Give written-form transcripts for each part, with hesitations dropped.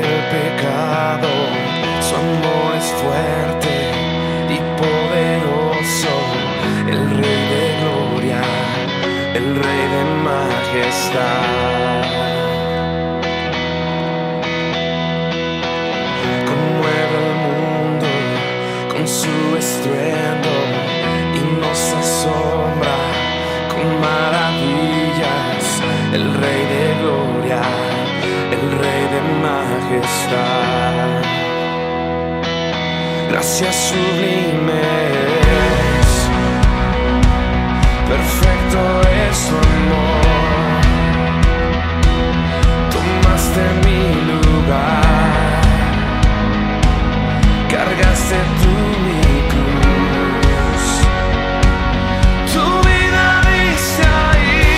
el pecado, su amor es fuerte y poderoso, el Rey de gloria, el Rey de majestad. Conmueve el mundo con su estruendo y nos asombra con maravillas, el Rey de gloria, el Rey de majestad. Gracias sublimes, perfecto es su amor. Tomaste mi lugar, cargaste tú mi cruz. Tu vida diste ahí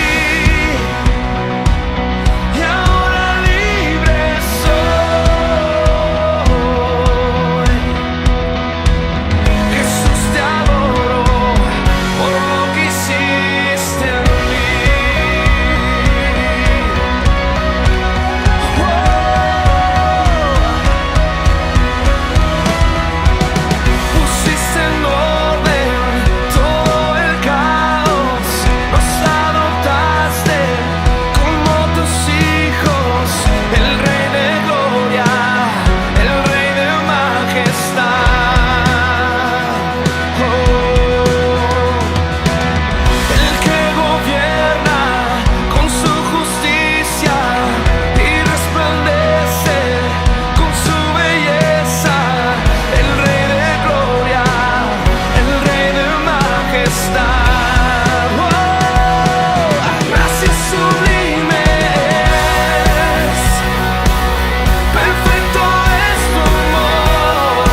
y ahora libre soy. Jesús, te adoro por lo que hiciste en mí. Pusiste en orden todo el caos, nos adoptaste como tus hijos, el Rey de gloria, el Rey de majestad. El que gobierna con su justicia y resplandece con su belleza, el Rey de gloria, el Rey de majestad. Gracias sublimes, perfecto es tu amor.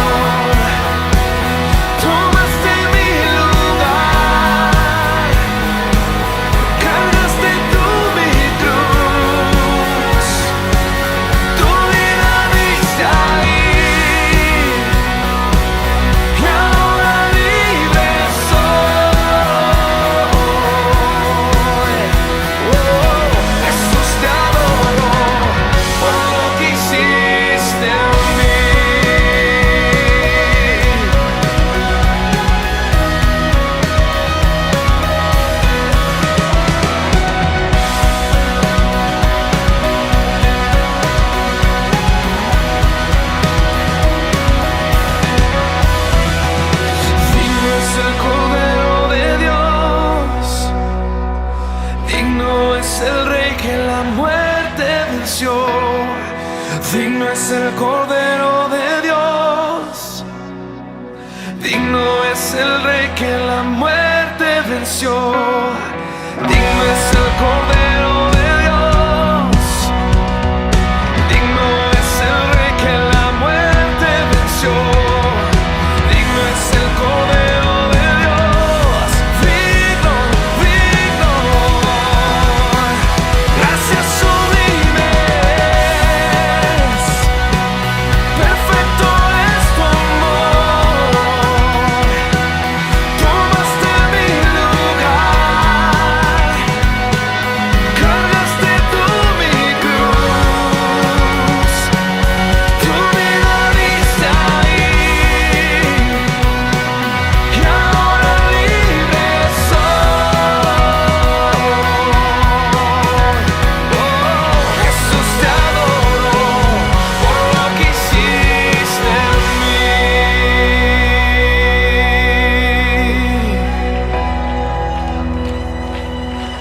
Tomaste mi lugar, cargaste tú mi cruz. Tu vida diste ahí y ahora libre soy. Jesús, te adoro por lo que hiciste en mí. Digno es el Cordero de Dios, digno es el Rey que la muerte venció. Digno es el Cordero de Dios, digno es el Rey que la muerte venció. Digno es el Cordero de Dios, digno es el Rey que la muerte venció. Digno es el Cordero de Dios, digno, digno. Gracias sublimes, perfecto es tu amor. Tomaste mi lugar, cargaste tú mi cruz. Tu vida diste ahí y ahora libre soy. Jesús, te adoro por lo que hiciste en mí.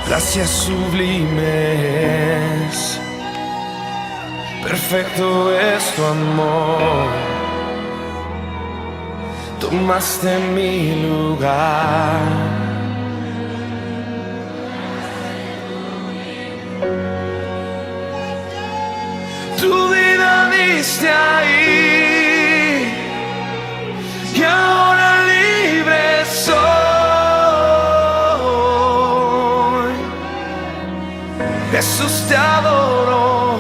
Gracias sublimes, perfecto es tu amor. Tomaste mi lugar, tu vida diste ahí y ahora libre soy. Jesús, te adoro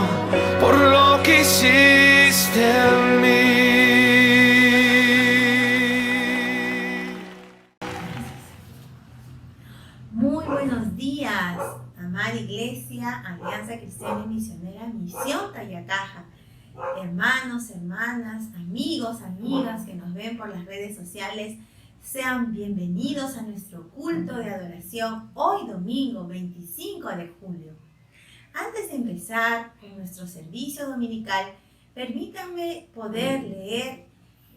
por lo que hiciste en mí. Muy buenos días, amada iglesia, Alianza Cristiana y Misionera Misión Tayacaja. hermanos, hermanas, amigos, amigas que nos ven por las redes sociales, sean bienvenidos a nuestro culto de adoración hoy domingo 25 de julio. Antes de empezar con nuestro servicio dominical, permítanme poder leer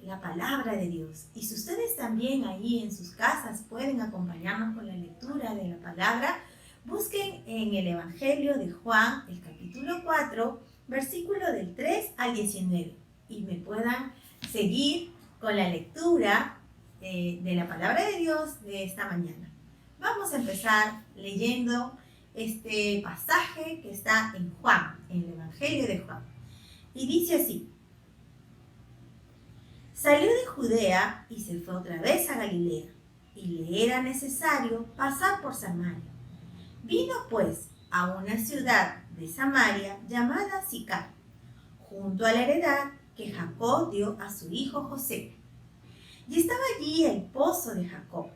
la palabra de Dios. Y si ustedes también ahí en sus casas pueden acompañarnos con la lectura de la palabra, busquen en el Evangelio de Juan, el capítulo 4, versículo del 3 al 19, y me puedan seguir con la lectura de la palabra de Dios de esta mañana. Vamos a empezar leyendo este pasaje que está en Juan, en el Evangelio de Juan. Y dice así: Salió de Judea y se fue otra vez a Galilea, y le era necesario pasar por Samaria. Vino pues a una ciudad de Samaria llamada Sicar, junto a la heredad que Jacob dio a su hijo José. Y estaba allí el pozo de Jacob.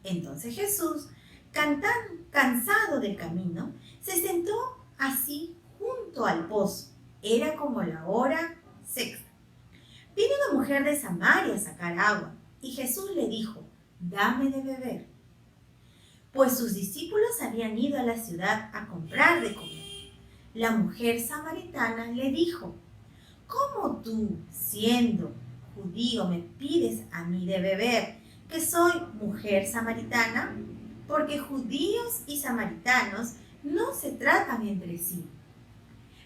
Entonces Jesús, cansado del camino, se sentó así junto al pozo. Era como la hora sexta. Vino una mujer de Samaria a sacar agua, y Jesús le dijo: «Dame de beber», pues sus discípulos habían ido a la ciudad a comprar de comer. La mujer samaritana le dijo: «¿Cómo tú, siendo judío, me pides a mí de beber, que soy mujer samaritana?» Porque judíos y samaritanos no se tratan entre sí.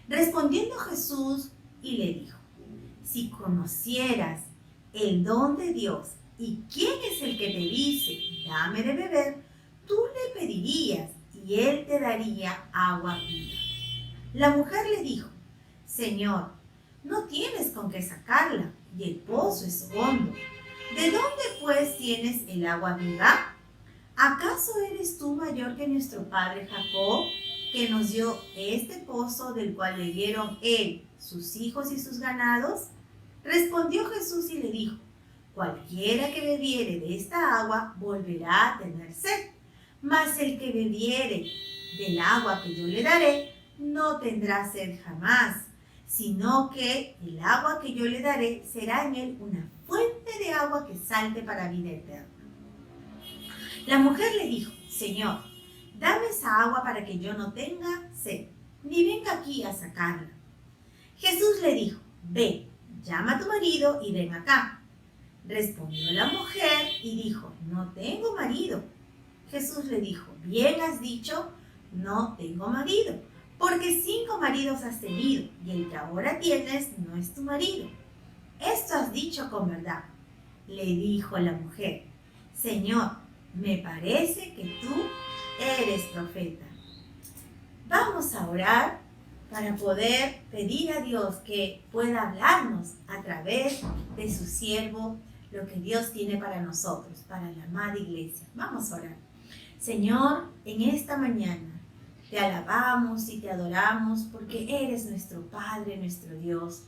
Respondiendo Jesús y le dijo: «Si conocieras el don de Dios y quién es el que te dice, dame de beber, tú le pedirías y él te daría agua viva». La mujer le dijo: «Señor, no tienes con qué sacarla y el pozo es hondo. ¿De dónde pues tienes el agua viva? ¿Acaso eres tú mayor que nuestro padre Jacob, que nos dio este pozo del cual bebieron él, sus hijos y sus ganados?» Respondió Jesús y le dijo: «Cualquiera que bebiere de esta agua volverá a tener sed, mas el que bebiere del agua que yo le daré no tendrá sed jamás, sino que el agua que yo le daré será en él una fuente de agua que salte para vida eterna». La mujer le dijo: «Señor, dame esa agua para que yo no tenga sed, ni venga aquí a sacarla». Jesús le dijo: «Ve, llama a tu marido y ven acá». Respondió la mujer y dijo: «No tengo marido». Jesús le dijo: «Bien has dicho, no tengo marido, porque 5 maridos has tenido, y el que ahora tienes no es tu marido. Esto has dicho con verdad». Le dijo la mujer: «Señor, me parece que tú eres profeta». Vamos a orar para poder pedir a Dios que pueda hablarnos a través de su siervo lo que Dios tiene para nosotros, para la amada iglesia. Vamos a orar. Señor, en esta mañana te alabamos y te adoramos porque eres nuestro Padre, nuestro Dios.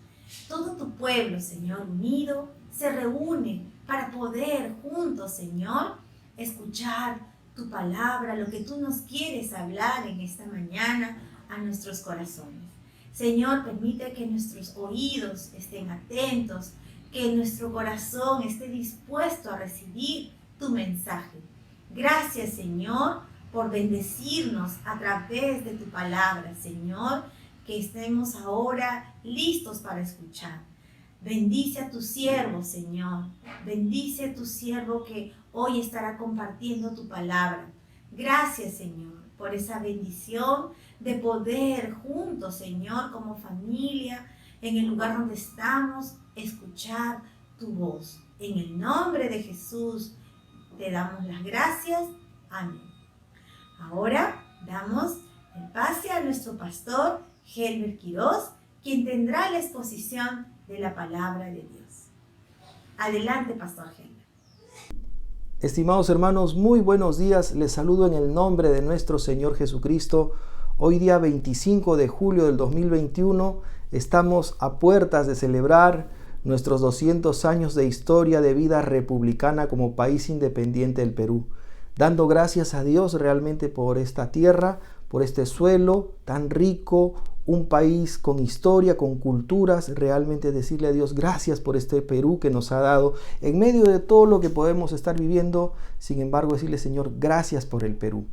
Todo tu pueblo, Señor, unido, se reúne para poder juntos, Señor, escuchar tu palabra, lo que tú nos quieres hablar en esta mañana a nuestros corazones. Señor, permite que nuestros oídos estén atentos, que nuestro corazón esté dispuesto a recibir tu mensaje. Gracias, Señor, por bendecirnos a través de tu palabra, Señor, que estemos ahora listos para escuchar. Bendice a tu siervo, Señor. Bendice a tu siervo que hoy estará compartiendo tu palabra. Gracias, Señor, por esa bendición de poder juntos, Señor, como familia, en el lugar donde estamos, escuchar tu voz. En el nombre de Jesús te damos las gracias. Amén. Ahora damos el pase a nuestro pastor Helber Quiroz, quien tendrá la exposición de la palabra de Dios. Adelante, pastor Helber. Estimados hermanos, muy buenos días. Les saludo en el nombre de nuestro Señor Jesucristo. Hoy día 25 de julio del 2021 estamos a puertas de celebrar nuestros 200 años de historia de vida republicana como país independiente del Perú, dando gracias a Dios realmente por esta tierra, por este suelo tan rico, un país con historia, con culturas, realmente decirle a Dios gracias por este Perú que nos ha dado, en medio de todo lo que podemos estar viviendo, sin embargo decirle Señor, gracias por el Perú.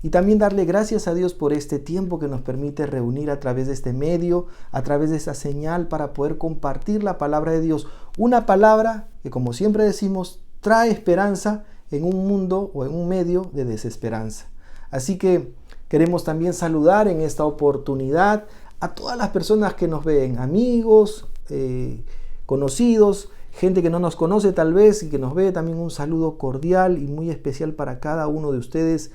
Y también darle gracias a Dios por este tiempo que nos permite reunir a través de este medio, a través de esta señal para poder compartir la palabra de Dios. Una palabra que, como siempre decimos, trae esperanza en un mundo o en un medio de desesperanza. Así que queremos también saludar en esta oportunidad a todas las personas que nos ven, amigos, conocidos, gente que no nos conoce tal vez y que nos ve. También un saludo cordial y muy especial para cada uno de ustedes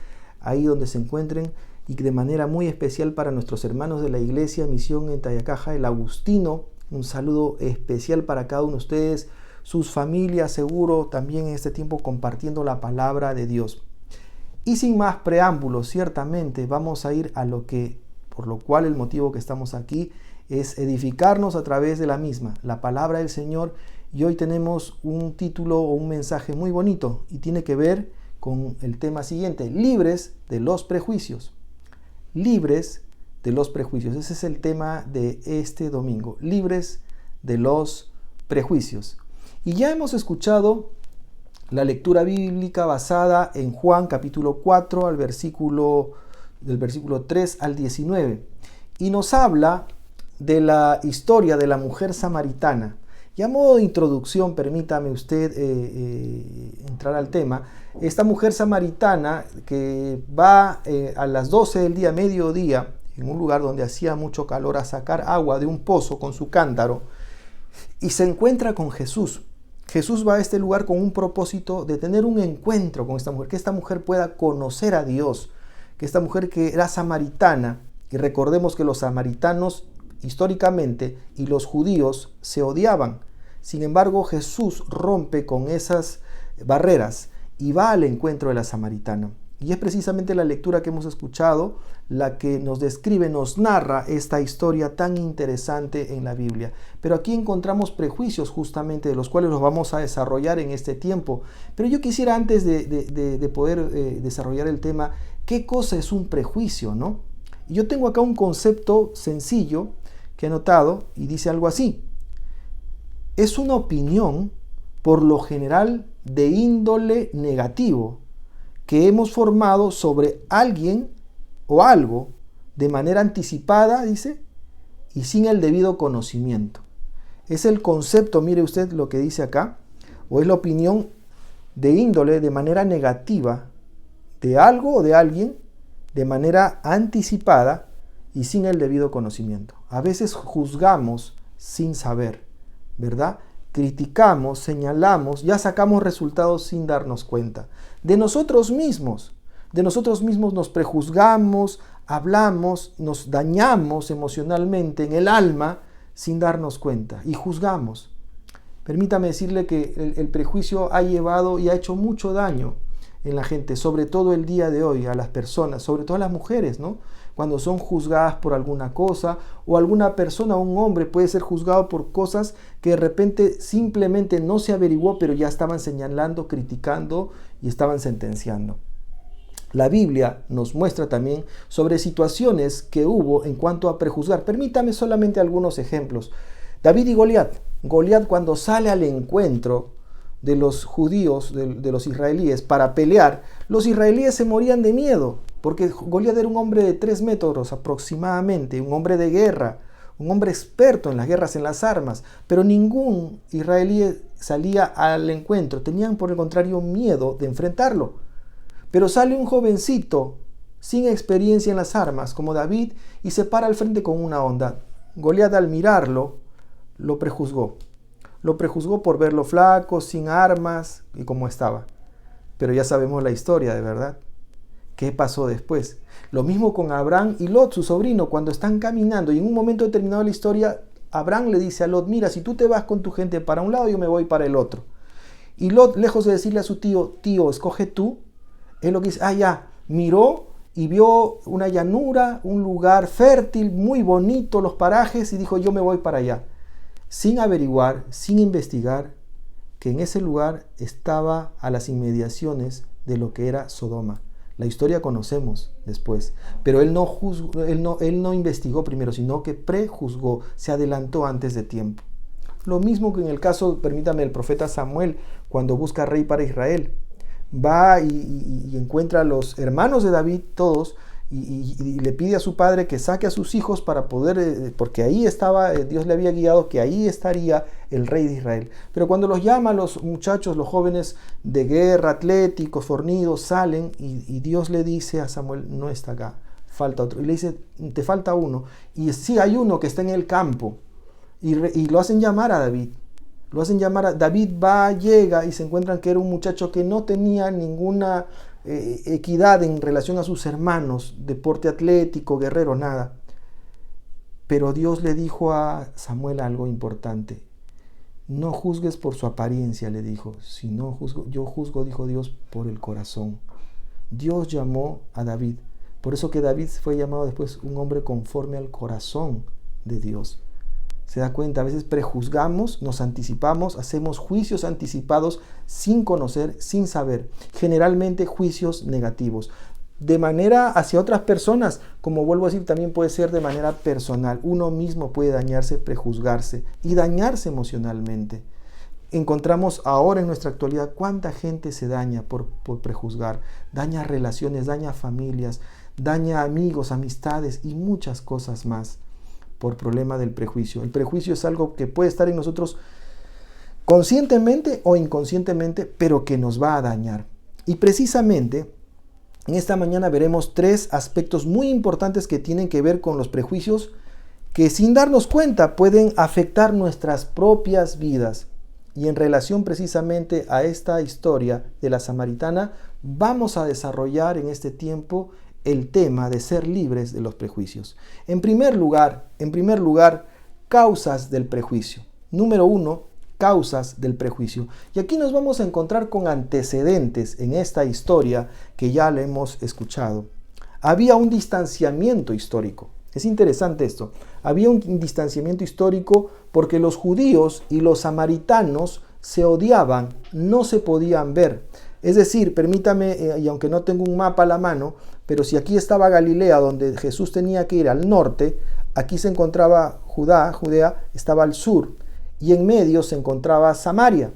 ahí donde se encuentren, y de manera muy especial para nuestros hermanos de la Iglesia Misión en Tayacaja, el Agustino. Un saludo especial para cada uno de ustedes, sus familias, seguro también en este tiempo compartiendo la palabra de Dios. Y sin más preámbulos, ciertamente vamos a ir a por lo cual el motivo que estamos aquí es edificarnos a través de la misma, la palabra del Señor. Y hoy tenemos un título o un mensaje muy bonito y tiene que ver con el tema siguiente: libres de los prejuicios. Libres de los prejuicios. Ese es el tema de este domingo. Libres de los prejuicios. Y ya hemos escuchado la lectura bíblica basada en Juan capítulo 4 del versículo 3 al 19. Y nos habla de la historia de la mujer samaritana. Y a modo de introducción, permítame usted entrar al tema. Esta mujer samaritana que va a las 12 del día, mediodía, en un lugar donde hacía mucho calor, a sacar agua de un pozo con su cántaro, y se encuentra con Jesús. Jesús va a este lugar con un propósito de tener un encuentro con esta mujer, que esta mujer pueda conocer a Dios, que esta mujer que era samaritana, y recordemos que los samaritanos históricamente y los judíos se odiaban. Sin embargo, Jesús rompe con esas barreras y va al encuentro de la samaritana. Y es precisamente la lectura que hemos escuchado la que nos describe, nos narra esta historia tan interesante en la Biblia. Pero aquí encontramos prejuicios justamente de los cuales los vamos a desarrollar en este tiempo. Pero yo quisiera, antes de poder desarrollar el tema, ¿qué cosa es un prejuicio, no? Y yo tengo acá un concepto sencillo que he notado y dice algo así: es una opinión, por lo general, de índole negativo, que hemos formado sobre alguien o algo de manera anticipada, dice, y sin el debido conocimiento. Es el concepto, mire usted lo que dice acá, o es la opinión de índole, de manera negativa, de algo o de alguien, de manera anticipada y sin el debido conocimiento. A veces juzgamos sin saber, ¿verdad? Criticamos, señalamos, ya sacamos resultados sin darnos cuenta. De nosotros mismos nos prejuzgamos, hablamos, nos dañamos emocionalmente en el alma sin darnos cuenta y juzgamos. Permítame decirle que el prejuicio ha llevado y ha hecho mucho daño en la gente, sobre todo el día de hoy, a las personas, sobre todo a las mujeres, ¿no? Cuando son juzgadas por alguna cosa, o alguna persona, un hombre puede ser juzgado por cosas que de repente simplemente no se averiguó, pero ya estaban señalando, criticando y estaban sentenciando. La Biblia nos muestra también sobre situaciones que hubo en cuanto a prejuzgar. Permítame solamente algunos ejemplos. David y Goliat. Goliat, cuando sale al encuentro de los judíos, de los israelíes, para pelear, los israelíes se morían de miedo, porque Goliat era un hombre de 3 metros aproximadamente, un hombre de guerra, un hombre experto en las guerras, en las armas, pero ningún israelí salía al encuentro, tenían por el contrario miedo de enfrentarlo. Pero sale un jovencito sin experiencia en las armas, como David, y se para al frente con una onda. Goliat, al mirarlo, lo prejuzgó. Lo prejuzgó por verlo flaco, sin armas y cómo estaba. Pero ya sabemos la historia, de verdad. ¿Qué pasó después? Lo mismo con Abraham y Lot, su sobrino, cuando están caminando y en un momento determinado de la historia, Abraham le dice a Lot: mira, si tú te vas con tu gente para un lado, yo me voy para el otro. Y Lot, lejos de decirle a su tío: escoge tú, él lo que dice: ya, miró y vio una llanura, un lugar fértil, muy bonito, los parajes, y dijo: yo me voy para allá. Sin averiguar, sin investigar, que en ese lugar estaba a las inmediaciones de lo que era Sodoma, La historia conocemos después, pero él no juzgó, él no investigó primero, sino que prejuzgó, se adelantó antes de tiempo. Lo mismo que en el caso, permítame, el profeta Samuel, cuando busca rey para Israel. Va y encuentra a los hermanos de David, todos, y le pide a su padre que saque a sus hijos para poder, porque ahí estaba, Dios le había guiado, que ahí estaría el rey de Israel. Pero cuando los llama, los muchachos, los jóvenes de guerra, atléticos, fornidos, salen y Dios le dice a Samuel, no está acá, falta otro. Y le dice, te falta uno. Y sí, hay uno que está en el campo. Y lo hacen llamar a David. David va, llega y se encuentran que era un muchacho que no tenía ninguna equidad en relación a sus hermanos, deporte atlético, guerrero, nada. Pero Dios le dijo a Samuel algo importante. No juzgues por su apariencia, le dijo. Yo juzgo, dijo Dios, por el corazón. Dios llamó a David. Por eso que David fue llamado después un hombre conforme al corazón de Dios. Se da cuenta, a veces prejuzgamos, nos anticipamos, hacemos juicios anticipados sin conocer, sin saber. Generalmente juicios negativos. De manera hacia otras personas, como vuelvo a decir, también puede ser de manera personal. Uno mismo puede dañarse, prejuzgarse y dañarse emocionalmente. Encontramos ahora en nuestra actualidad cuánta gente se daña por prejuzgar. Daña relaciones, daña familias, daña amigos, amistades y muchas cosas más. Por problema del prejuicio. El prejuicio es algo que puede estar en nosotros conscientemente o inconscientemente, pero que nos va a dañar. Y precisamente en esta mañana veremos 3 aspectos muy importantes que tienen que ver con los prejuicios que sin darnos cuenta pueden afectar nuestras propias vidas. Y en relación precisamente a esta historia de la samaritana, vamos a desarrollar en este tiempo el tema de ser libres de los prejuicios. En primer lugar, causas del prejuicio. Número 1, causas del prejuicio. Y aquí nos vamos a encontrar con antecedentes en esta historia que ya le hemos escuchado. Había un distanciamiento histórico. Es interesante esto. Había un distanciamiento histórico porque los judíos y los samaritanos se odiaban, no se podían ver. Es decir, permítame, y aunque no tengo un mapa a la mano, pero si aquí estaba Galilea, donde Jesús tenía que ir al norte, aquí se encontraba Judea estaba al sur, y en medio se encontraba Samaria.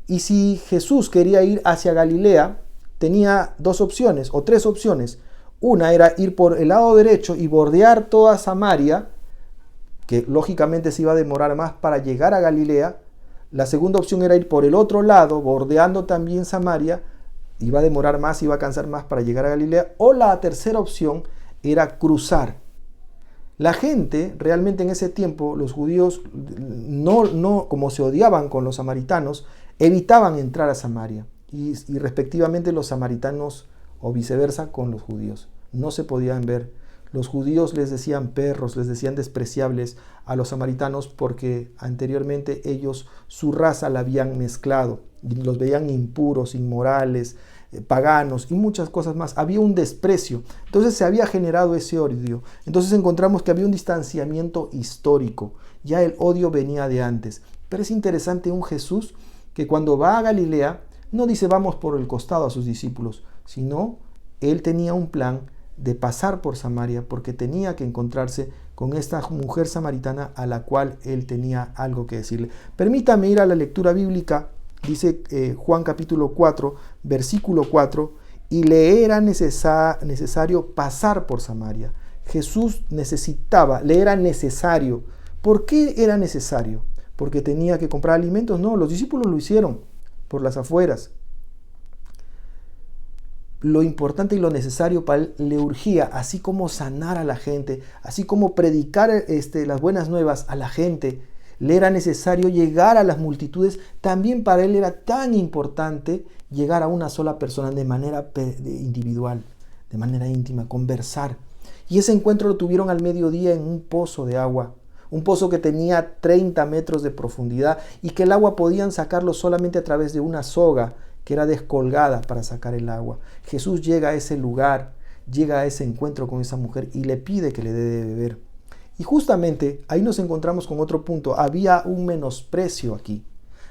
Y si Jesús quería ir hacia Galilea, tenía 2 opciones, o 3 opciones. Una era ir por el lado derecho y bordear toda Samaria, que lógicamente se iba a demorar más para llegar a Galilea. La segunda opción era ir por el otro lado, bordeando también Samaria, iba a demorar más, iba a cansar más para llegar a Galilea. O la tercera opción era cruzar. La gente, realmente en ese tiempo, los judíos, no como se odiaban con los samaritanos, evitaban entrar a Samaria. Y respectivamente los samaritanos, o viceversa, con los judíos. No se podían ver. Los judíos les decían perros, les decían despreciables a los samaritanos porque anteriormente ellos su raza la habían mezclado y los veían impuros, inmorales, paganos y muchas cosas más. Había un desprecio. Entonces se había generado ese odio. Entonces encontramos que había un distanciamiento histórico. Ya el odio venía de antes. Pero es interesante un Jesús que cuando va a Galilea no dice vamos por el costado a sus discípulos, sino él tenía un plan de pasar por Samaria porque tenía que encontrarse con esta mujer samaritana a la cual él tenía algo que decirle. Permítame ir a la lectura bíblica, dice Juan capítulo 4, versículo 4, y le era necesario pasar por Samaria. Jesús le era necesario. ¿Por qué era necesario? ¿Porque tenía que comprar alimentos? No, los discípulos lo hicieron por las afueras. Lo importante y lo necesario para él le urgía, así como sanar a la gente, así como predicar las buenas nuevas a la gente, le era necesario llegar a las multitudes. También para él era tan importante llegar a una sola persona de manera individual, de manera íntima, conversar. Y ese encuentro lo tuvieron al mediodía en un pozo de agua, un pozo que tenía 30 metros de profundidad y que el agua podían sacarlo solamente a través de una soga que era descolgada para sacar el agua. Jesús llega a ese lugar, llega a ese encuentro con esa mujer y le pide que le dé de beber. Y justamente ahí nos encontramos con otro punto. Había un menosprecio aquí.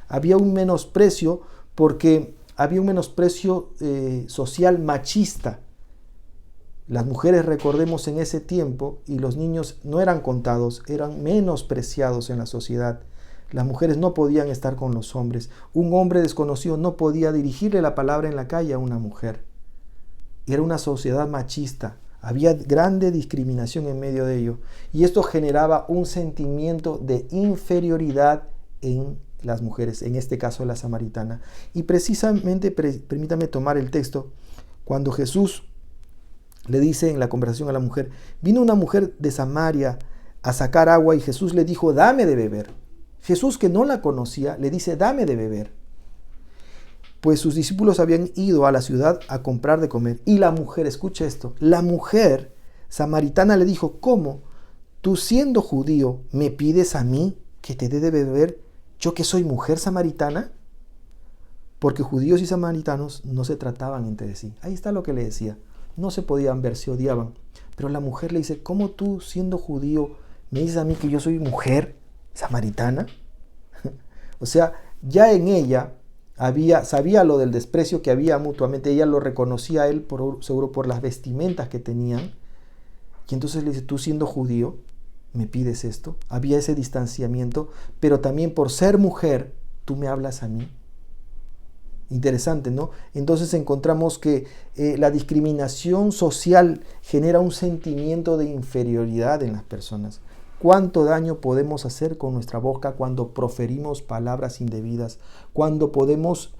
Había un menosprecio porque había un menosprecio social machista. Las mujeres, recordemos, en ese tiempo, y los niños no eran contados, eran menospreciados en la sociedad. Las mujeres no podían estar con los hombres. Un hombre desconocido no podía dirigirle la palabra en la calle a una mujer. Era una sociedad machista. Había grande discriminación en medio de ello. Y esto generaba un sentimiento de inferioridad en las mujeres, en este caso la samaritana. Y precisamente, permítame tomar el texto, cuando Jesús le dice en la conversación a la mujer, vino una mujer de Samaria a sacar agua y Jesús le dijo, dame de beber. Jesús, que no la conocía, le dice, dame de beber. Pues sus discípulos habían ido a la ciudad a comprar de comer. Y la mujer, escucha esto, la mujer samaritana le dijo, ¿cómo? Tú siendo judío, ¿me pides a mí que te dé de beber, yo que soy mujer samaritana? Porque judíos y samaritanos no se trataban entre sí. Ahí está lo que le decía. No se podían ver, se odiaban. Pero la mujer le dice, ¿cómo tú siendo judío me dices a mí que yo soy mujer samaritana? O sea, ya en ella sabía lo del desprecio que había mutuamente. Ella lo reconocía a él seguro por las vestimentas que tenían. Y entonces le dice, tú siendo judío me pides esto. Había ese distanciamiento, pero también por ser mujer tú me hablas a mí. Interesante, ¿no? Entonces encontramos que la discriminación social genera un sentimiento de inferioridad en las personas. ¿Cuánto daño podemos hacer con nuestra boca cuando proferimos palabras indebidas? Cuando podemos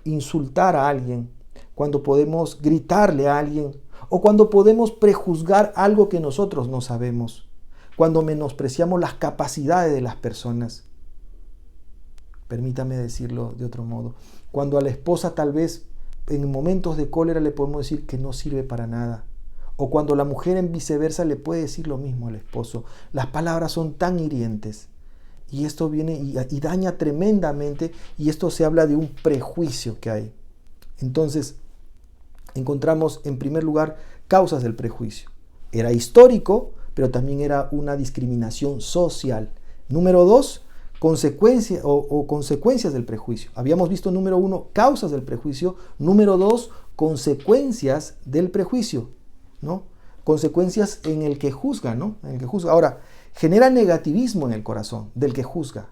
insultar a alguien, cuando podemos gritarle a alguien, o cuando podemos prejuzgar algo que nosotros no sabemos, cuando menospreciamos las capacidades de las personas. Permítame decirlo de otro modo. Cuando a la esposa tal vez en momentos de cólera le podemos decir que no sirve para nada. O cuando la mujer en viceversa le puede decir lo mismo al esposo. Las palabras son tan hirientes. Y esto viene y daña tremendamente. Y esto se habla de un prejuicio que hay. Entonces, encontramos en primer lugar causas del prejuicio. Era histórico, pero también era una discriminación social. Número 2, consecuencias del prejuicio. Habíamos visto, número 1, causas del prejuicio. Número 2, consecuencias del prejuicio, ¿no? Consecuencias en el que juzga, ¿no? En el que juzga. Ahora, genera negativismo en el corazón del que juzga.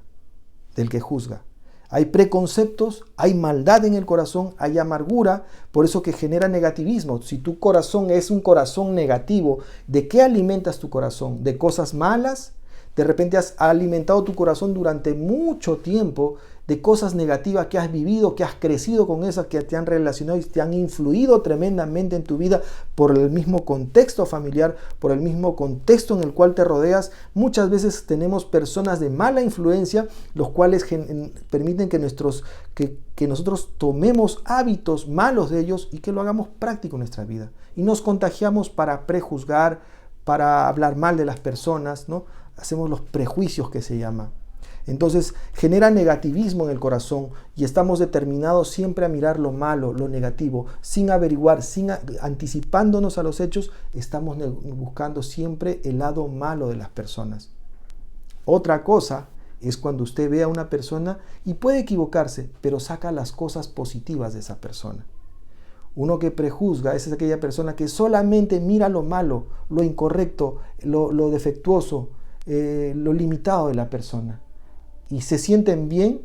Hay preconceptos, hay maldad en el corazón, hay amargura, por eso que genera negativismo. Si tu corazón es un corazón negativo, ¿de qué alimentas tu corazón? ¿De cosas malas? De repente has alimentado tu corazón durante mucho tiempo de cosas negativas que has vivido, que has crecido con esas, que te han relacionado y te han influido tremendamente en tu vida por el mismo contexto familiar, por el mismo contexto en el cual te rodeas. Muchas veces tenemos personas de mala influencia, los cuales permiten que nosotros tomemos hábitos malos de ellos y que lo hagamos práctico en nuestra vida. Y nos contagiamos para prejuzgar, para hablar mal de las personas, ¿no? Hacemos los prejuicios que se llama. Entonces genera negativismo en el corazón y estamos determinados siempre a mirar lo malo, lo negativo, sin averiguar, anticipándonos a los hechos, estamos buscando siempre el lado malo de las personas. Otra cosa es cuando usted ve a una persona y puede equivocarse, pero saca las cosas positivas de esa persona. Uno que prejuzga es aquella persona que solamente mira lo malo, lo incorrecto, lo defectuoso, lo limitado de la persona. Y se sienten bien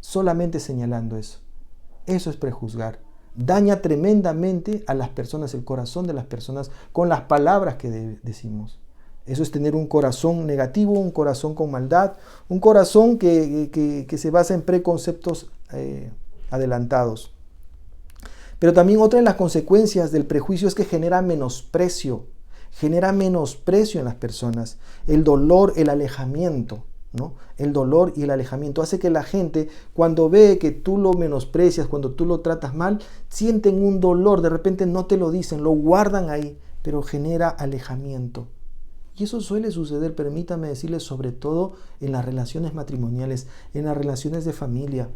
solamente señalando eso. Eso es prejuzgar. Daña tremendamente a las personas, el corazón de las personas, con las palabras que decimos. Eso es tener un corazón negativo, un corazón con maldad, un corazón que se basa en preconceptos adelantados. Pero también otra de las consecuencias del prejuicio es que genera menosprecio en las personas. El dolor, el alejamiento, ¿no? El dolor y el alejamiento hace que la gente, cuando ve que tú lo menosprecias, cuando tú lo tratas mal, sienten un dolor. De repente no te lo dicen, lo guardan ahí, pero genera alejamiento. Y eso suele suceder, permítame decirles, sobre todo en las relaciones matrimoniales, en las relaciones de familia.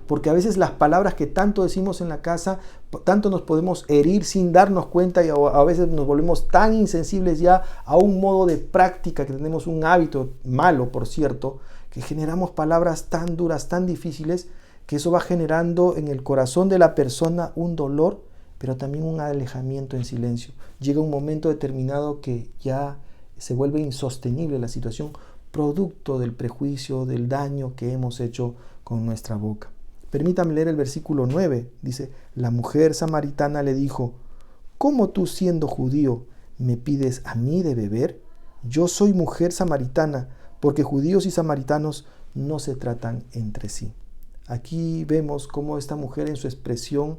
Porque a veces las palabras que tanto decimos en la casa, tanto nos podemos herir sin darnos cuenta y a veces nos volvemos tan insensibles ya a un modo de práctica, que tenemos un hábito malo, por cierto, que generamos palabras tan duras, tan difíciles, que eso va generando en el corazón de la persona un dolor, pero también un alejamiento en silencio. Llega un momento determinado que ya se vuelve insostenible la situación, producto del prejuicio, del daño que hemos hecho con nuestra boca. Permítame leer el versículo 9. Dice, la mujer samaritana le dijo, ¿cómo tú siendo judío me pides a mí de beber? Yo soy mujer samaritana, porque judíos y samaritanos no se tratan entre sí. Aquí vemos cómo esta mujer en su expresión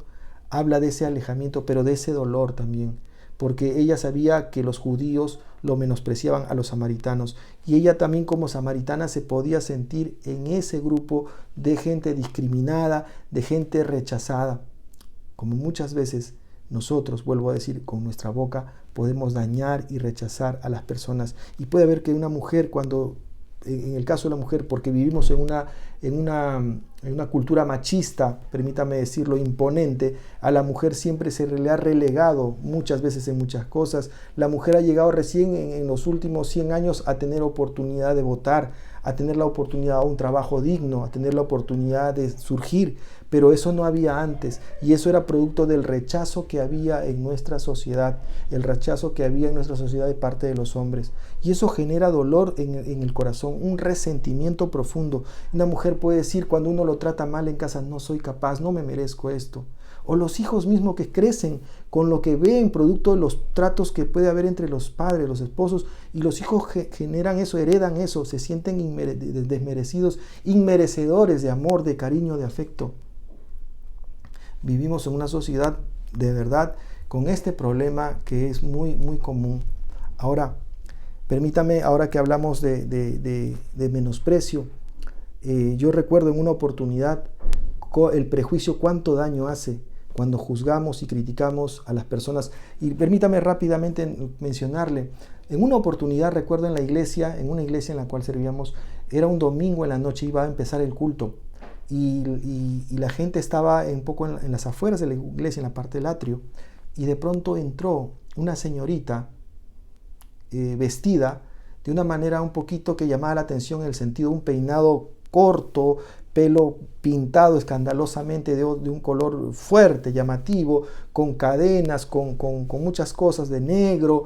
habla de ese alejamiento, pero de ese dolor también, porque ella sabía que los judíos lo menospreciaban a los samaritanos, y ella también como samaritana se podía sentir en ese grupo de gente discriminada, de gente rechazada. Como muchas veces nosotros, vuelvo a decir, con nuestra boca podemos dañar y rechazar a las personas. Y puede haber que una mujer, cuando, en el caso de la mujer, porque vivimos en una cultura machista, permítame decirlo, imponente, a la mujer siempre se le ha relegado muchas veces en muchas cosas. La mujer ha llegado recién en los últimos 100 años a tener oportunidad de votar, a tener la oportunidad a un trabajo digno, a tener la oportunidad de surgir, pero eso no había antes, y eso era producto del rechazo que había en nuestra sociedad, el rechazo que había en nuestra sociedad de parte de los hombres, y eso genera dolor en el corazón, un resentimiento profundo. Una mujer puede decir cuando uno lo trata mal en casa, no soy capaz, no me merezco esto. O los hijos mismos que crecen con lo que ven producto de los tratos que puede haber entre los padres, los esposos, y los hijos generan eso, heredan eso, se sienten desmerecidos, inmerecedores de amor, de cariño, de afecto. Vivimos en una sociedad de verdad con este problema que es muy, muy común. Ahora, permítame, ahora que hablamos de menosprecio, yo recuerdo en una oportunidad el prejuicio cuánto daño hace cuando juzgamos y criticamos a las personas. Y permítame rápidamente mencionarle, en una oportunidad recuerdo en una iglesia en la cual servíamos, era un domingo en la noche, iba a empezar el culto, y la gente estaba un poco en las afueras de la iglesia, en la parte del atrio, y de pronto entró una señorita vestida de una manera un poquito que llamaba la atención, en el sentido de un peinado corto, pelo pintado escandalosamente de un color fuerte, llamativo, con cadenas, con muchas cosas de negro.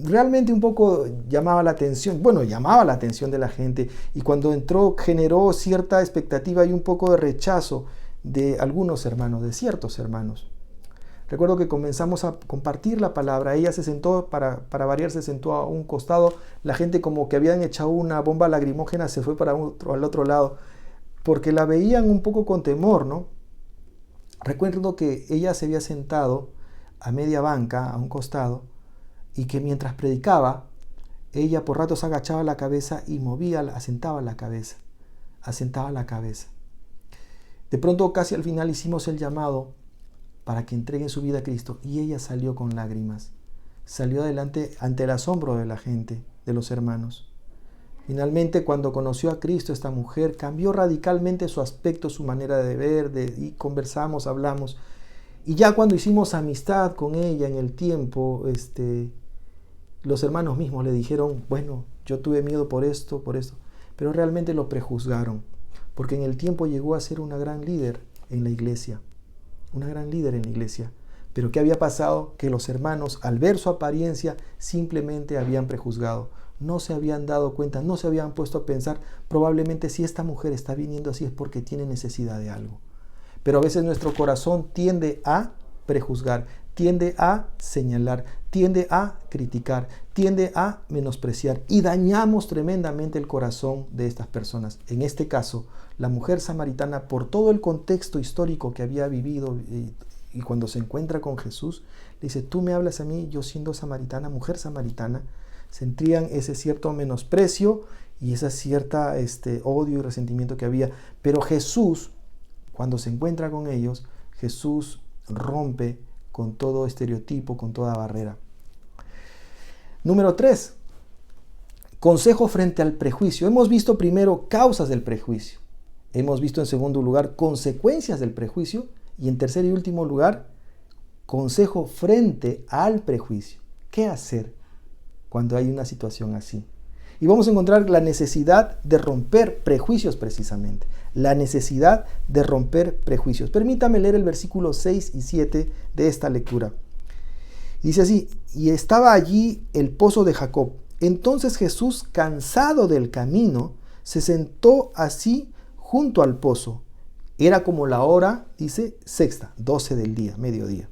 Realmente un poco llamaba la atención de la gente, y cuando entró generó cierta expectativa y un poco de rechazo de algunos hermanos, de ciertos hermanos. Recuerdo que comenzamos a compartir la palabra. Ella se sentó, para variar, se sentó a un costado. La gente, como que habían echado una bomba lacrimógena, se fue al otro lado, porque la veían un poco con temor, ¿no? Recuerdo que ella se había sentado a media banca, a un costado, y que mientras predicaba, ella por ratos agachaba la cabeza y asentaba la cabeza. De pronto, casi al final, hicimos el llamado para que entreguen su vida a Cristo, y ella salió con lágrimas. Salió adelante ante el asombro de la gente, de los hermanos. Finalmente, cuando conoció a Cristo, esta mujer cambió radicalmente su aspecto, su manera de ver, y conversamos, hablamos. Y ya cuando hicimos amistad con ella en el tiempo, los hermanos mismos le dijeron, bueno, yo tuve miedo por esto, pero realmente lo prejuzgaron, porque en el tiempo llegó a ser una gran líder en la iglesia. Pero ¿qué había pasado? Que los hermanos, al ver su apariencia, simplemente habían prejuzgado. No se habían dado cuenta, no se habían puesto a pensar, probablemente si esta mujer está viniendo así es porque tiene necesidad de algo. Pero a veces nuestro corazón tiende a prejuzgar, tiende a señalar, tiende a criticar, tiende a menospreciar, y dañamos tremendamente el corazón de estas personas. En este caso, la mujer samaritana, por todo el contexto histórico que había vivido, y cuando se encuentra con Jesús, le dice, tú me hablas a mí, yo siendo samaritana, mujer samaritana. Sentían ese cierto menosprecio y ese cierta odio y resentimiento que había. Pero Jesús, cuando se encuentra con ellos, Jesús rompe con todo estereotipo, con toda barrera. Número 3. Consejo frente al prejuicio. Hemos visto primero causas del prejuicio. Hemos visto en segundo lugar consecuencias del prejuicio. Y en tercer y último lugar, consejo frente al prejuicio. ¿Qué hacer cuando hay una situación así? Y vamos a encontrar la necesidad de romper prejuicios precisamente. La necesidad de romper prejuicios. Permítame leer el versículo 6 y 7 de esta lectura. Dice así: y estaba allí el pozo de Jacob. Entonces Jesús, cansado del camino, se sentó así junto al pozo. Era como la hora, dice, sexta, 12 del día, mediodía.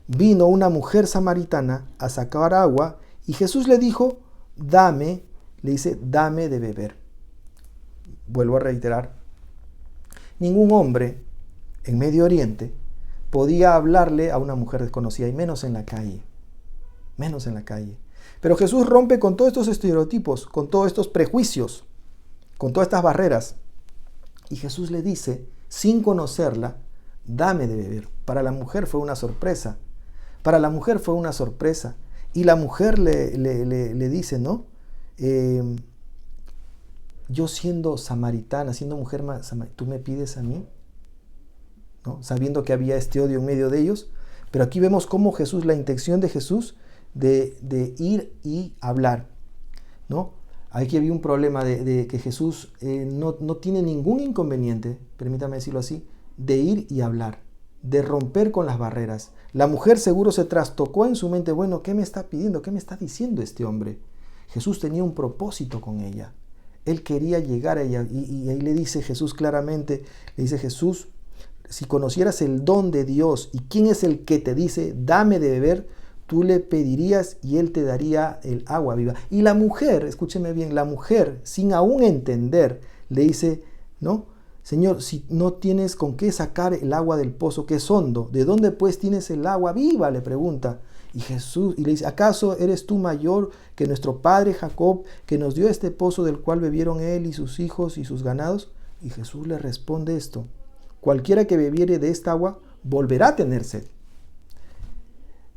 Vino una mujer samaritana a sacar agua y Jesús le dijo, dame de beber. Vuelvo a reiterar, ningún hombre en Medio Oriente podía hablarle a una mujer desconocida, y menos en la calle. Pero Jesús rompe con todos estos estereotipos, con todos estos prejuicios, con todas estas barreras. Y Jesús le dice, sin conocerla, dame de beber. Para la mujer fue una sorpresa. Y la mujer le dice, ¿no? Yo siendo samaritana, siendo mujer, ¿tú me pides a mí? ¿No? Sabiendo que había este odio en medio de ellos. Pero aquí vemos cómo Jesús, la intención de Jesús de ir y hablar, ¿no? Aquí había un problema de que Jesús no tiene ningún inconveniente, permítame decirlo así, de ir y hablar, de romper con las barreras. La mujer seguro se trastocó en su mente, bueno, ¿qué me está pidiendo? ¿Qué me está diciendo este hombre? Jesús tenía un propósito con ella. Él quería llegar a ella y ahí le dice Jesús claramente, le dice Jesús, si conocieras el don de Dios y quién es el que te dice, dame de beber, tú le pedirías y él te daría el agua viva. Y la mujer, escúcheme bien, la mujer, sin aún entender, le dice, ¿no? Señor, si no tienes con qué sacar el agua del pozo que es hondo, ¿de dónde pues tienes el agua viva? Le pregunta. Y Jesús, y le dice, ¿acaso eres tú mayor que nuestro padre Jacob, que nos dio este pozo del cual bebieron él y sus hijos y sus ganados? Y Jesús le responde esto, cualquiera que bebiere de esta agua volverá a tener sed.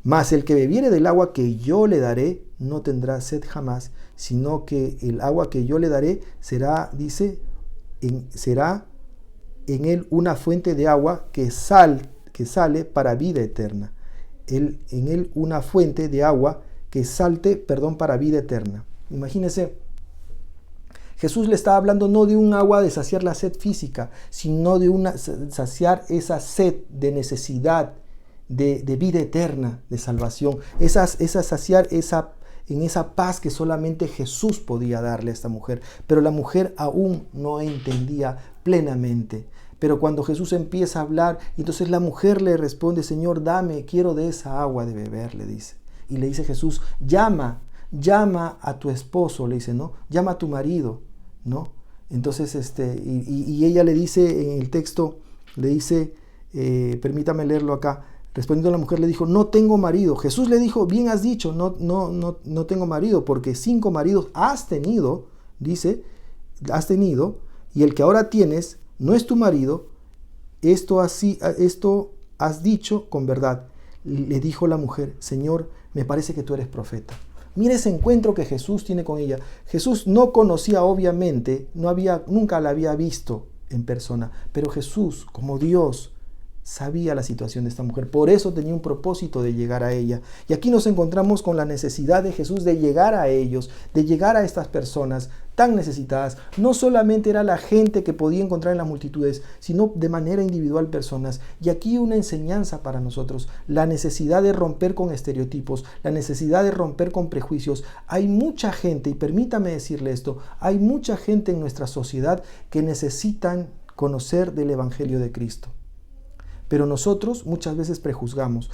Mas el que bebiere del agua que yo le daré no tendrá sed jamás, sino que el agua que yo le daré será, dice, será en él una fuente de agua que sale para vida eterna. En él una fuente de agua que salte, para vida eterna. Imagínense, Jesús le estaba hablando no de un agua de saciar la sed física, sino de saciar esa sed de necesidad, de vida eterna, de salvación, saciar en esa paz que solamente Jesús podía darle a esta mujer. Pero la mujer aún no entendía plenamente. Pero cuando Jesús empieza a hablar, entonces la mujer le responde, Señor, dame, quiero de esa agua de beber, le dice. Y le dice Jesús, llama a tu esposo, le dice, ¿no? Llama a tu marido, ¿no? Entonces, y ella le dice en el texto, le dice, permítame leerlo acá, respondiendo a la mujer le dijo, no tengo marido. Jesús le dijo, bien has dicho, no tengo marido, porque 5 maridos has tenido, dice, y el que ahora tienes no es tu marido. Esto has dicho con verdad. Le dijo la mujer, Señor, me parece que tú eres profeta. Mira ese encuentro que Jesús tiene con ella. Jesús no conocía, obviamente, nunca la había visto en persona, pero Jesús, como Dios, sabía la situación de esta mujer, por eso tenía un propósito de llegar a ella. Y aquí nos encontramos con la necesidad de Jesús de llegar a ellos, de llegar a estas personas tan necesitadas. No solamente era la gente que podía encontrar en las multitudes, sino de manera individual personas. Y aquí una enseñanza para nosotros, la necesidad de romper con estereotipos, la necesidad de romper con prejuicios. Hay mucha gente, y permítame decirle esto, hay mucha gente en nuestra sociedad que necesitan conocer del Evangelio de Cristo. Pero nosotros muchas veces prejuzgamos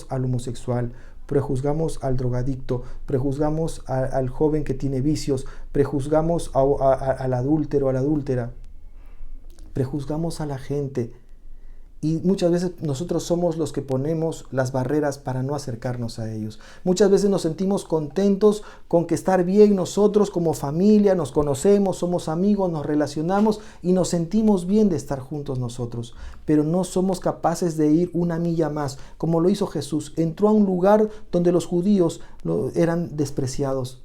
al homosexual, prejuzgamos al drogadicto, prejuzgamos al joven que tiene vicios, prejuzgamos al adúltero, a la adúltera, prejuzgamos a la gente. Y muchas veces nosotros somos los que ponemos las barreras para no acercarnos a ellos. Muchas veces nos sentimos contentos con que estar bien nosotros como familia, nos conocemos, somos amigos, nos relacionamos y nos sentimos bien de estar juntos nosotros. Pero no somos capaces de ir una milla más, como lo hizo Jesús. Entró a un lugar donde los judíos eran despreciados.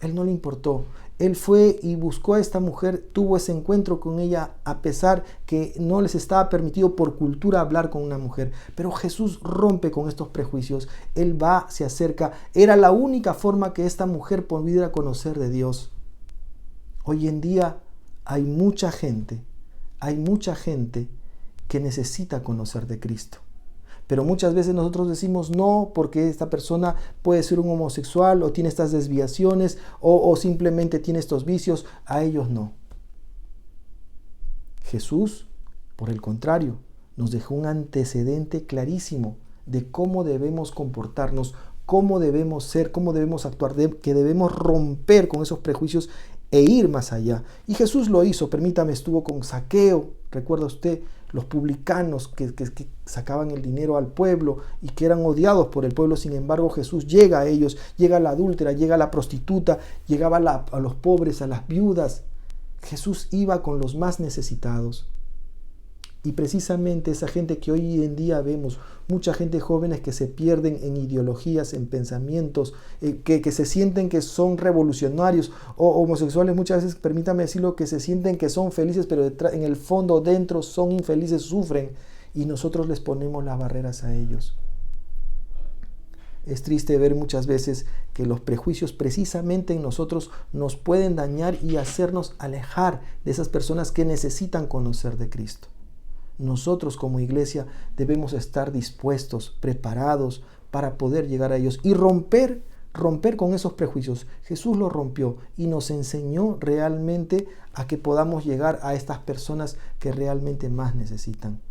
Él no le importó. Él fue y buscó a esta mujer, tuvo ese encuentro con ella, a pesar que no les estaba permitido por cultura hablar con una mujer. Pero Jesús rompe con estos prejuicios. Él va, se acerca. Era la única forma que esta mujer pudiera conocer de Dios. Hoy en día hay mucha gente que necesita conocer de Cristo. Pero muchas veces nosotros decimos no porque esta persona puede ser un homosexual o tiene estas desviaciones o simplemente tiene estos vicios. A ellos no. Jesús, por el contrario, nos dejó un antecedente clarísimo de cómo debemos comportarnos, cómo debemos ser, cómo debemos actuar, que debemos romper con esos prejuicios e ir más allá. Y Jesús lo hizo, permítame, estuvo con Zaqueo, recuerda usted, los publicanos que sacaban el dinero al pueblo y que eran odiados por el pueblo. Sin embargo, Jesús llega a ellos, llega a la adúltera, llega a la prostituta, llegaba a los pobres, a las viudas. Jesús iba con los más necesitados. Y precisamente esa gente que hoy en día vemos, mucha gente jóvenes que se pierden en ideologías, en pensamientos, que se sienten que son revolucionarios, o homosexuales muchas veces, permítame decirlo, que se sienten que son felices, pero en el fondo, dentro, son infelices, sufren, y nosotros les ponemos las barreras a ellos. Es triste ver muchas veces que los prejuicios precisamente en nosotros nos pueden dañar y hacernos alejar de esas personas que necesitan conocer de Cristo. Nosotros como iglesia debemos estar dispuestos, preparados para poder llegar a ellos y romper con esos prejuicios. Jesús lo rompió y nos enseñó realmente a que podamos llegar a estas personas que realmente más necesitan.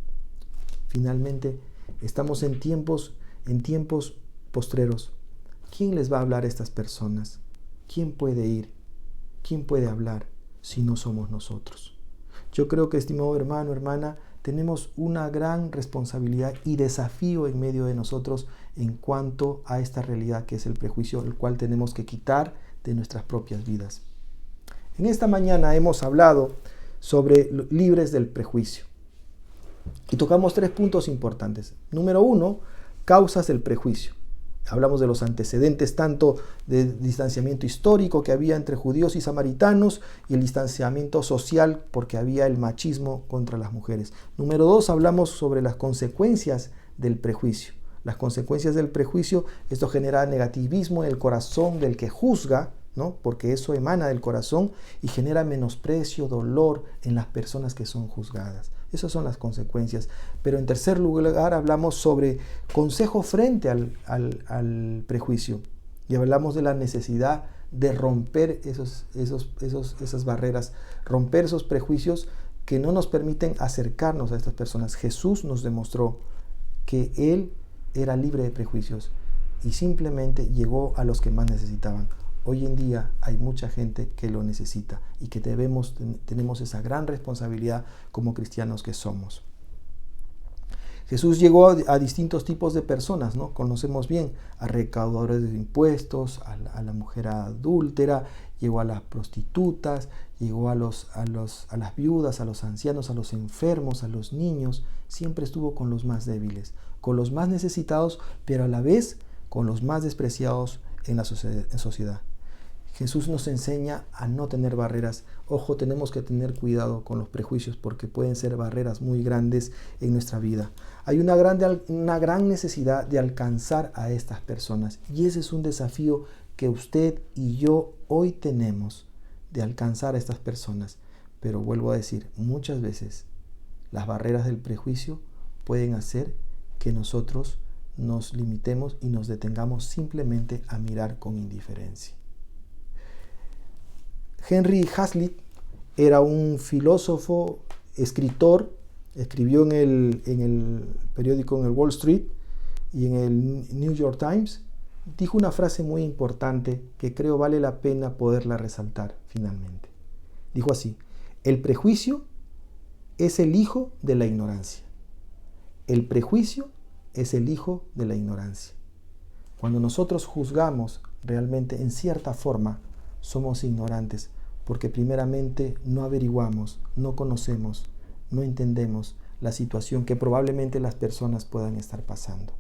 Finalmente, estamos en tiempos postreros. ¿Quién les va a hablar a estas personas? ¿Quién puede ir? ¿Quién puede hablar si no somos nosotros? Yo creo que, estimado hermano, hermana, tenemos una gran responsabilidad y desafío en medio de nosotros en cuanto a esta realidad que es el prejuicio, el cual tenemos que quitar de nuestras propias vidas. En esta mañana hemos hablado sobre libres del prejuicio y tocamos 3 puntos importantes. Número 1, causas del prejuicio. Hablamos de los antecedentes tanto de distanciamiento histórico que había entre judíos y samaritanos y el distanciamiento social porque había el machismo contra las mujeres. Número 2, hablamos sobre las consecuencias del prejuicio. Las consecuencias del prejuicio, esto genera negativismo en el corazón del que juzga, ¿no? Porque eso emana del corazón y genera menosprecio, dolor en las personas que son juzgadas. Esas son las consecuencias. Pero en tercer lugar hablamos sobre consejo frente al prejuicio. Y hablamos de la necesidad de romper esas barreras, romper esos prejuicios que no nos permiten acercarnos a estas personas. Jesús nos demostró que Él era libre de prejuicios y simplemente llegó a los que más necesitaban. Hoy en día hay mucha gente que lo necesita y que tenemos esa gran responsabilidad como cristianos que somos. Jesús llegó a distintos tipos de personas, ¿no? Conocemos bien a recaudadores de impuestos, a la mujer adúltera, llegó a las prostitutas, llegó a las viudas, a los ancianos, a los enfermos, a los niños. Siempre estuvo con los más débiles, con los más necesitados, pero a la vez con los más despreciados en la sociedad. Jesús nos enseña a no tener barreras. Ojo, tenemos que tener cuidado con los prejuicios porque pueden ser barreras muy grandes en nuestra vida. Hay una gran necesidad de alcanzar a estas personas y ese es un desafío que usted y yo hoy tenemos, de alcanzar a estas personas. Pero vuelvo a decir, muchas veces las barreras del prejuicio pueden hacer que nosotros nos limitemos y nos detengamos simplemente a mirar con indiferencia. Henry Hazlitt era un filósofo, escritor, escribió en el periódico, en el Wall Street y en el New York Times. Dijo una frase muy importante que creo vale la pena poderla resaltar finalmente. Dijo así: el prejuicio es el hijo de la ignorancia. El prejuicio es el hijo de la ignorancia. Cuando nosotros juzgamos realmente en cierta forma, somos ignorantes, porque primeramente no averiguamos, no conocemos, no entendemos la situación que probablemente las personas puedan estar pasando.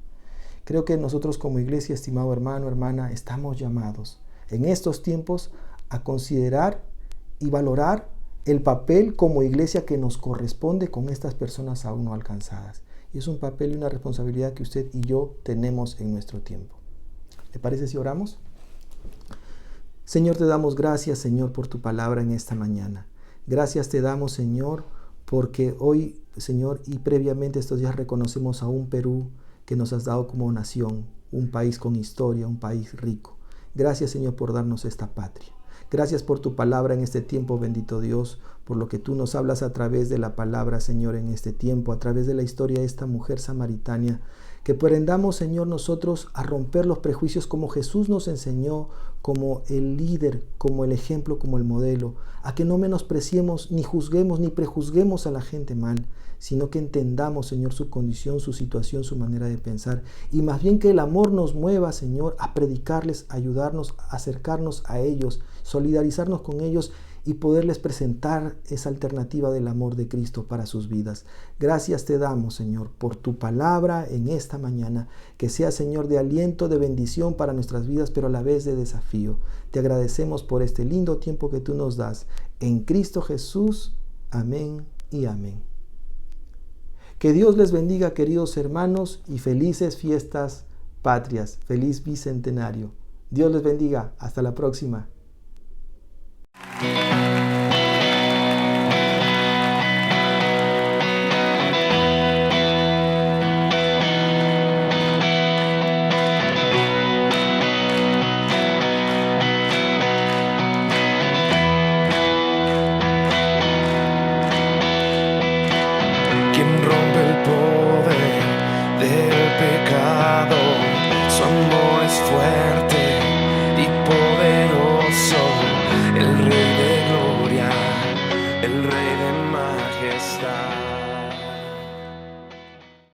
Creo que nosotros como iglesia, estimado hermano, hermana, estamos llamados en estos tiempos a considerar y valorar el papel como iglesia que nos corresponde con estas personas aún no alcanzadas. Y es un papel y una responsabilidad que usted y yo tenemos en nuestro tiempo. ¿Le parece si oramos? Señor, te damos gracias, Señor, por tu palabra en esta mañana. Gracias te damos, Señor, porque hoy, Señor, y previamente estos días reconocemos a un Perú que nos has dado como nación, un país con historia, un país rico. Gracias, Señor, por darnos esta patria. Gracias por tu palabra en este tiempo, bendito Dios, por lo que tú nos hablas a través de la palabra, Señor, en este tiempo, a través de la historia de esta mujer samaritana, que aprendamos, Señor, nosotros a romper los prejuicios como Jesús nos enseñó, como el líder, como el ejemplo, como el modelo, a que no menospreciemos, ni juzguemos, ni prejuzguemos a la gente mal, sino que entendamos, Señor, su condición, su situación, su manera de pensar, y más bien que el amor nos mueva, Señor, a predicarles, a ayudarnos, a acercarnos a ellos, solidarizarnos con ellos y poderles presentar esa alternativa del amor de Cristo para sus vidas. Gracias te damos, Señor, por tu palabra en esta mañana, que sea, Señor, de aliento, de bendición para nuestras vidas, pero a la vez de desafío. Te agradecemos por este lindo tiempo que tú nos das. En Cristo Jesús, amén y amén. Que Dios les bendiga, queridos hermanos, y felices fiestas patrias. Feliz bicentenario. Dios les bendiga. Hasta la próxima. Quien rompe el poder del pecado, su amor es fuerte.